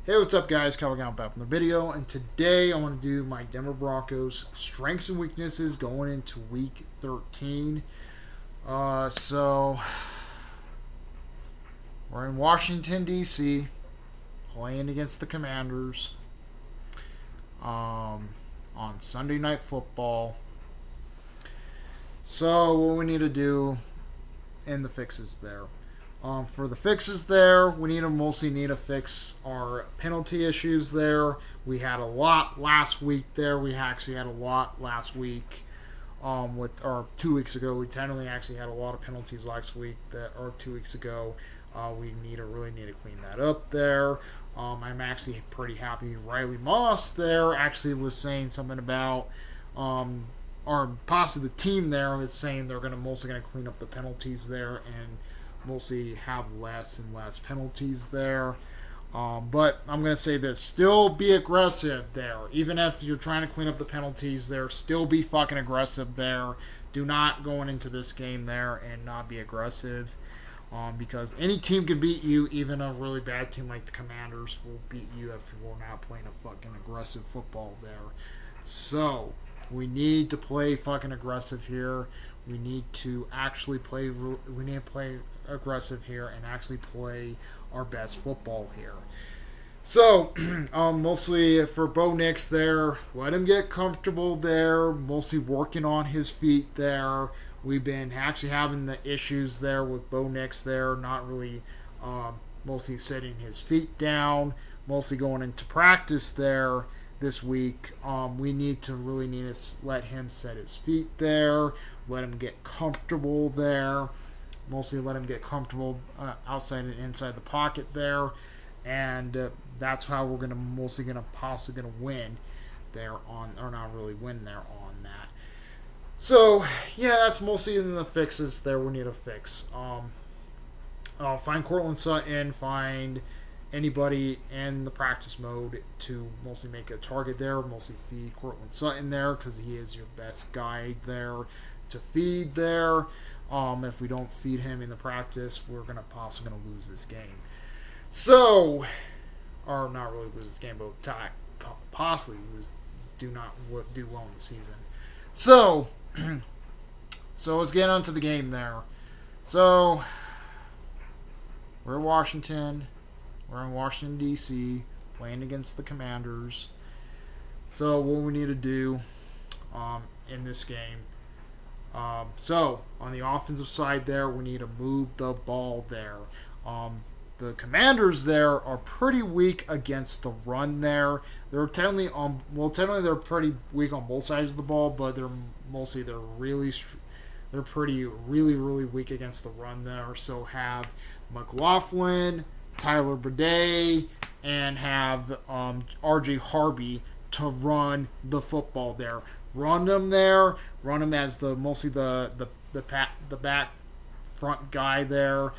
Hey, what's up, guys? Calvin back from the video, and today I want to do my Denver Broncos strengths and weaknesses going into Week 13. So we're in Washington D.C. playing against the Commanders on Sunday Night Football. So what we need to do and the fixes there. For the fixes there, we mostly need to fix our penalty issues there. We had a lot last week there. We actually had a lot last week. 2 weeks ago, we technically actually had a lot of penalties last week or 2 weeks ago. We really need to clean that up there. I'm actually pretty happy. Riley Moss there actually was saying something about, or possibly the team there is saying they're mostly going to clean up the penalties there and mostly have less and less penalties there. But I'm going to say this. Still be aggressive there. Even if you're trying to clean up the penalties there, still be fucking aggressive there. Do not go into this game there and not be aggressive. Because any team can beat you. Even a really bad team like the Commanders will beat you if you're not playing a fucking aggressive football there. So we need to play fucking aggressive here. We need to actually play. We need to play aggressive here and actually play our best football here. So, mostly for Bo Nix there, let him get comfortable there. Mostly working on his feet there. We've been actually having the issues there with Bo Nix there, not really, mostly setting his feet down. Mostly going into practice there this week. We need to let him set his feet there. Let him get comfortable there. Mostly let him get comfortable outside and inside the pocket there. And that's how we're possibly going to win there on, or not really win there on that. So, yeah, that's mostly in the fixes there we need to fix. Find Cortland Sutton, find anybody in the practice mode to mostly make a target there, mostly feed Cortland Sutton there because he is your best guy there to feed there. If we don't feed him in the practice, we're possibly going to lose this game. So, or not really lose this game, but possibly do well in the season. So, let's get on to the game there. So, we're in Washington. We're in Washington, D.C., playing against the Commanders. So, what we need to do in this game. So, on the offensive side there, we need to move the ball there. The Commanders there are pretty weak against the run there. They're technically they're pretty weak on both sides of the ball, but they're really weak against the run there. So have McLaughlin, Tyler Burdett, and have R.J. Harvey to run the football there. Run them as the back front guy there.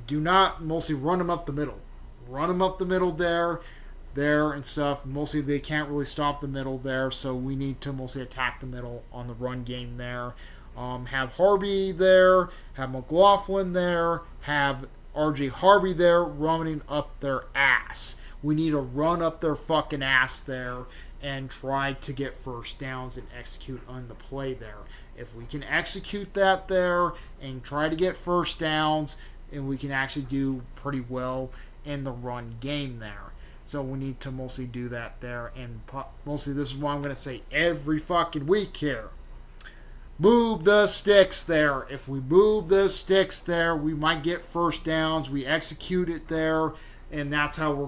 Do not mostly run them up the middle. Run them up the middle there and stuff. Mostly they can't really stop the middle there, so we need to mostly attack the middle on the run game there. Have Harvey there, have McLaughlin there, have R.J. Harvey there running up their ass. We need to run up their fucking ass there and try to get first downs and execute on the play there. If we can execute that there and try to get first downs, and we can actually do pretty well in the run game there. So we need to mostly do that there. And mostly this is what I'm going to say every fucking week here. Move the sticks there. If we move the sticks there, we might get first downs. We execute it there. And that's how we're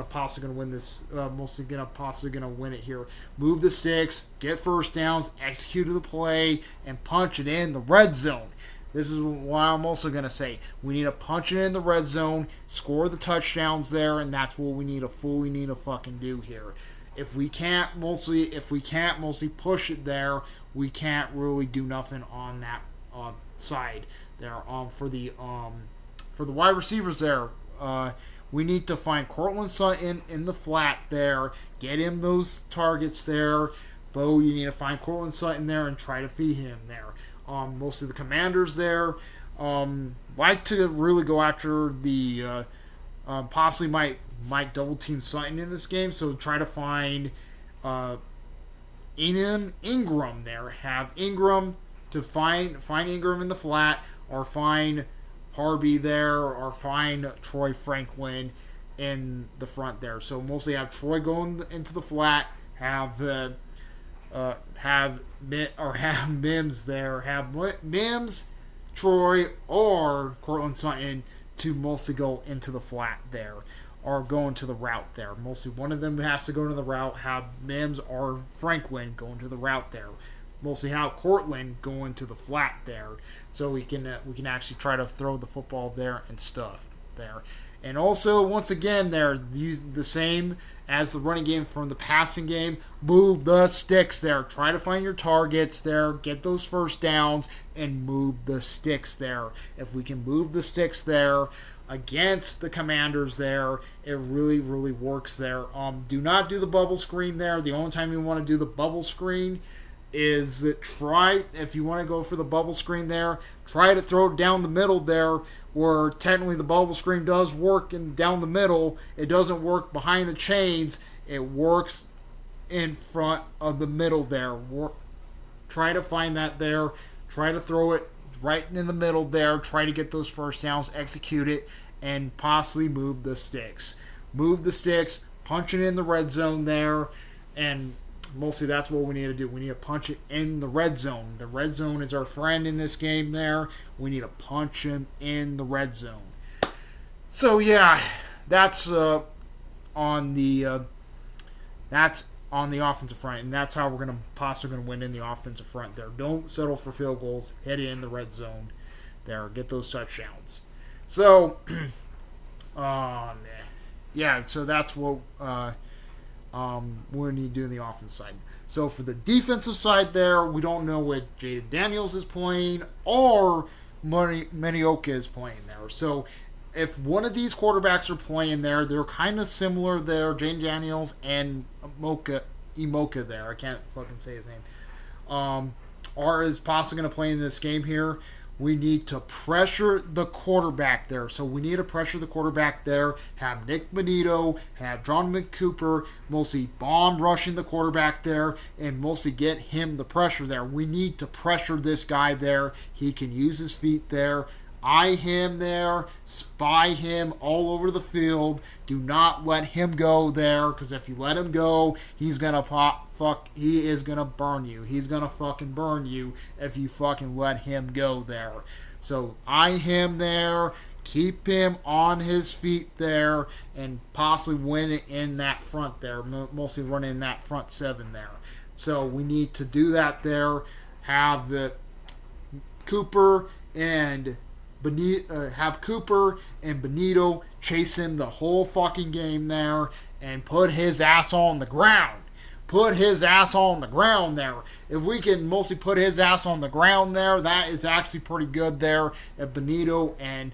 possibly gonna win this. Possibly gonna win it here. Move the sticks, get first downs, execute the play, and punch it in the red zone. This is what I'm also gonna say. We need to punch it in the red zone, score the touchdowns there, and that's what we need to fucking do here. If we can't mostly push it there, we can't really do nothing on that side there. For the wide receivers there. We need to find Cortland Sutton in the flat there. Get him those targets there. Bo, you need to find Cortland Sutton there and try to feed him there. Most of the Commanders there like to really go after the possibly might might double team Sutton in this game, so try to find Ingram there. Have Ingram to find Ingram in the flat, or find Harvey there, or find Troy Franklin in the front there. So mostly have Troy going into the flat, have Mims there, have Mims, Troy, or Cortland Sutton to mostly go into the flat there, or go into the route there. Mostly one of them has to go into the route. Have Mims or Franklin go into the route there. Mostly have Cortland go into the flat there, so we can actually try to throw the football there and stuff there. And also, once again, they're the same as the running game from the passing game. Move the sticks there. Try to find your targets there. Get those first downs and move the sticks there. If we can move the sticks there against the Commanders there, it really, really works there. Do not do the bubble screen there. The only time you want to do the bubble screen is if you want to go for the bubble screen there, try to throw it down the middle there, where technically the bubble screen does work down the middle. It doesn't work behind the chains. It works in front of the middle there. Try to find that there. Try to throw it right in the middle there. Try to get those first downs, execute it, and possibly move the sticks. Move the sticks, punch it in the red zone there, and mostly that's what we need to do. We need to punch it in the red zone. The red zone is our friend in this game there. We need to punch him in the red zone. So yeah, that's on the offensive front, and that's how we're possibly going to win in the offensive front there. Don't settle for field goals. Hit it in the red zone there. Get those touchdowns. So, yeah, so that's what we need to do in the offense side. So for the defensive side there, we don't know what Jaden Daniels is playing or Manioka is playing there. So if one of these quarterbacks are playing there, they're kind of similar there, Jaden Daniels and Imoka there. I can't fucking say his name. Is possibly going to play in this game here. We need to pressure the quarterback there. So we need to pressure the quarterback there. Have Nick Benito, have John McCooper, mostly bomb rushing the quarterback there, and mostly get him the pressure there. We need to pressure this guy there. He can use his feet there. Eye him there. Spy him all over the field. Do not let him go there, because if you let him go, he's going to he is going to burn you. He's going to fucking burn you if you fucking let him go there. So eye him there. Keep him on his feet there, and possibly win it in that front there. Mostly running in that front seven there. So we need to do that there. Have Cooper and Benito chase him the whole fucking game there, and put his ass on the ground. Put his ass on the ground there. If we can mostly put his ass on the ground there, that is actually pretty good there. If Benito and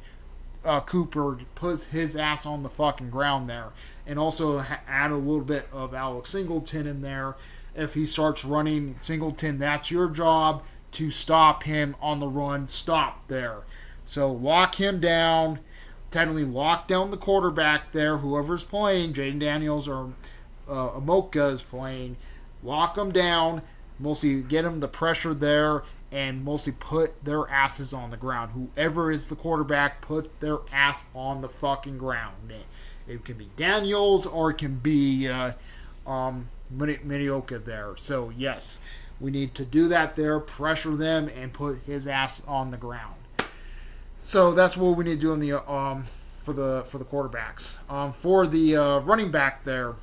Cooper puts his ass on the fucking ground there. And also add a little bit of Alex Singleton in there. If he starts running Singleton, that's your job to stop him on the run. Stop there. So lock him down. Technically lock down the quarterback there. Whoever's playing, Jaden Daniels or Amoka is playing. Lock them down. Mostly get them the pressure there, and mostly put their asses on the ground. Whoever is the quarterback, put their ass on the fucking ground. It can be Daniels or it can be Minioka there. So yes, we need to do that there. Pressure them and put his ass on the ground. So that's what we need to do in the for the quarterbacks. For the running back there,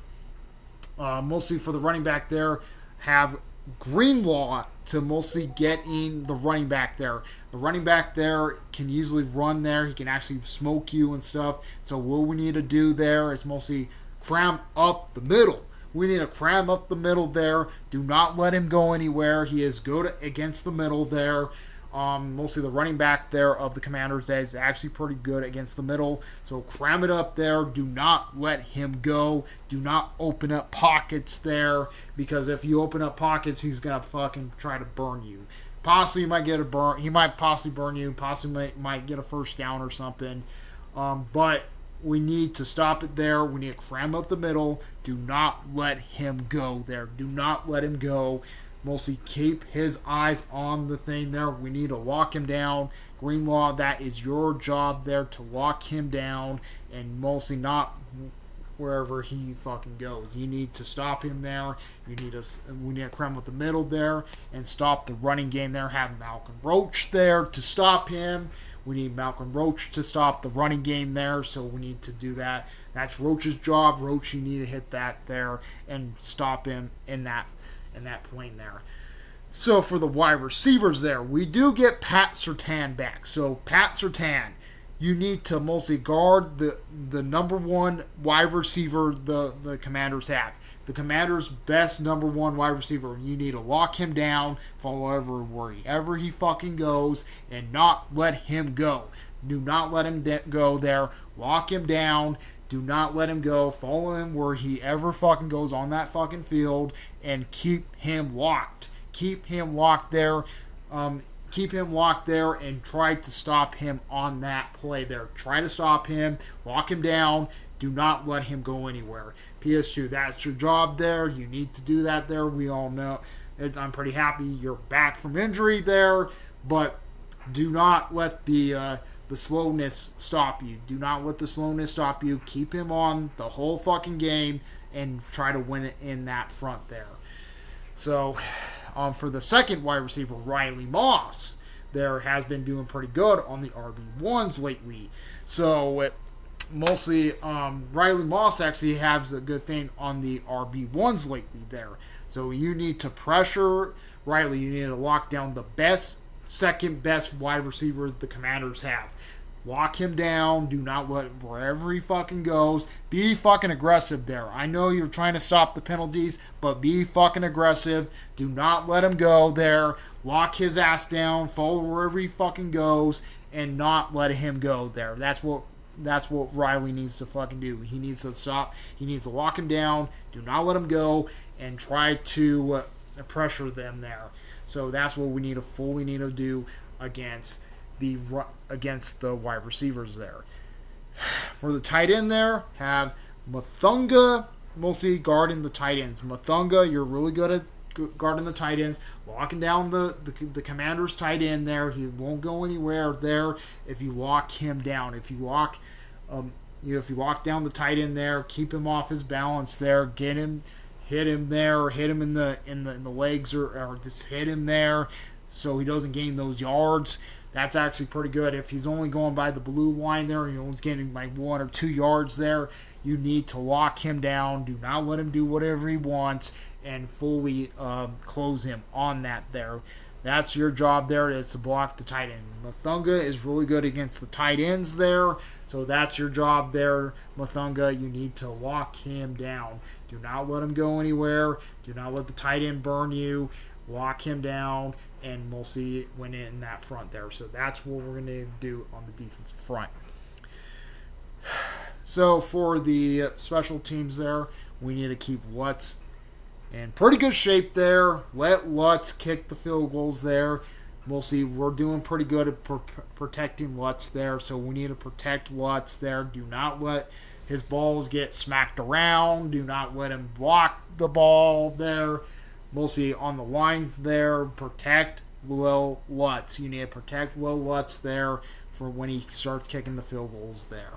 mostly for the running back there, have Greenlaw to mostly get in the running back there. The running back there can usually run there. He can actually smoke you and stuff. So what we need to do there is mostly cram up the middle. We need to cram up the middle there. Do not let him go anywhere. He is good against the middle there. Mostly the running back there of the Commanders is actually pretty good against the middle. So cram it up there. Do not let him go. Do not open up pockets there, because if you open up pockets, he's going to fucking try to burn you. Possibly you might get a burn. He might possibly burn you. Possibly might get a first down or something. But we need to stop it there. We need to cram up the middle. Do not let him go there. Do not let him go. Mostly keep his eyes on the thing there. We need to lock him down. Greenlaw, that is your job there, to lock him down, and mostly not wherever he fucking goes. You need to stop him there. We need to cram up the middle there and stop the running game there. Have Malcolm Roach there to stop him. We need Malcolm Roach to stop the running game there, so we need to do that. That's Roach's job. Roach, you need to hit that there and stop him in that point there. So for the wide receivers there, we do get Pat Surtain back. So Pat Surtain, you need to mostly guard the number one wide receiver the Commanders have. The Commanders' best number one wide receiver. You need to lock him down, follow wherever he fucking goes, and not let him go. Do not let him go there. Lock him down. Do not let him go. Follow him where he ever fucking goes on that fucking field, and keep him locked. Keep him locked there. Keep him locked there and try to stop him on that play there. Try to stop him. Lock him down. Do not let him go anywhere. PS2, that's your job there. You need to do that there. We all know. I'm pretty happy you're back from injury there, but do not let the slowness stop you. Do not let the slowness stop you. Keep him on the whole fucking game and try to win it in that front there. So, for the second wide receiver, Riley Moss, there has been doing pretty good on the RB1s lately. So, mostly, Riley Moss actually has a good thing on the RB1s lately there. So, you need to pressure Riley. You need to lock down the second best wide receiver the Commanders have. Lock him down. Do not let wherever he fucking goes. Be fucking aggressive there. I know you're trying to stop the penalties, but be fucking aggressive. Do not let him go there. Lock his ass down. Follow wherever he fucking goes, and not let him go there. That's what Riley needs to fucking do. He needs to stop. He needs to lock him down. Do not let him go, and try to pressure them there. So that's what we need to do against the wide receivers there. For the tight end there, have Mathunga mostly guarding the tight ends. Mathunga, you're really good at guarding the tight ends, locking down the Commander's tight end there. He won't go anywhere there if you lock him down. If you lock down the tight end there, keep him off his balance there, hit him there, hit him in the legs, or just hit him there so he doesn't gain those yards. That's actually pretty good. If he's only going by the blue line there and he's only getting like 1 or 2 yards there, you need to lock him down. Do not let him do whatever he wants and fully close him on that there. That's your job there, is to block the tight end. Mathunga is really good against the tight ends there, so that's your job there, Mathunga. You need to lock him down. Do not let him go anywhere. Do not let the tight end burn you. Lock him down, and we'll see win it in that front there. So that's what we're going to do on the defensive front. So for the special teams there, we need to keep Lutz in pretty good shape there. Let Lutz kick the field goals there. We'll see. We're doing pretty good at protecting Lutz there, so we need to protect Lutz there. Do not let his balls get smacked around. Do not let him block the ball there. Mostly on the line there. Protect Will Lutz. You need to protect Will Lutz there for when he starts kicking the field goals there.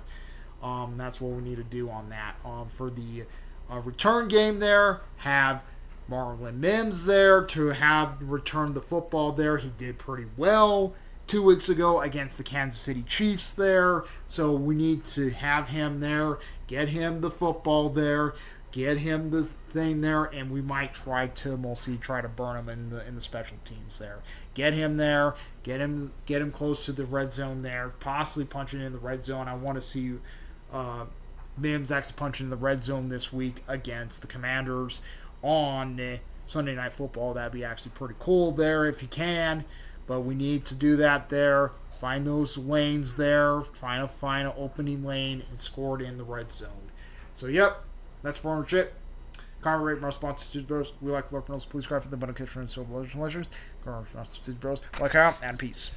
That's what we need to do on that. For the return game there, have Marlon Mims there to have returned the football there. He did pretty well 2 weeks ago against the Kansas City Chiefs there. So we need to have him there, get him the football there, get him the thing there, and we might try to burn him in the special teams there. Get him there, get him close to the red zone there, possibly punching in the red zone. I want to see Mims actually punching in the red zone this week against the Commanders on Sunday Night Football. That'd be actually pretty cool there if he can, but we need to do that there. Find those lanes there, trying to find an opening lane and score it in the red zone. So, yep, that's pretty much it. Comment, rate, my sponsors, Studio Bros. We like to learn. Please subscribe to the button for so legends. Comment, sponsors, Studio Bros. Like out and peace.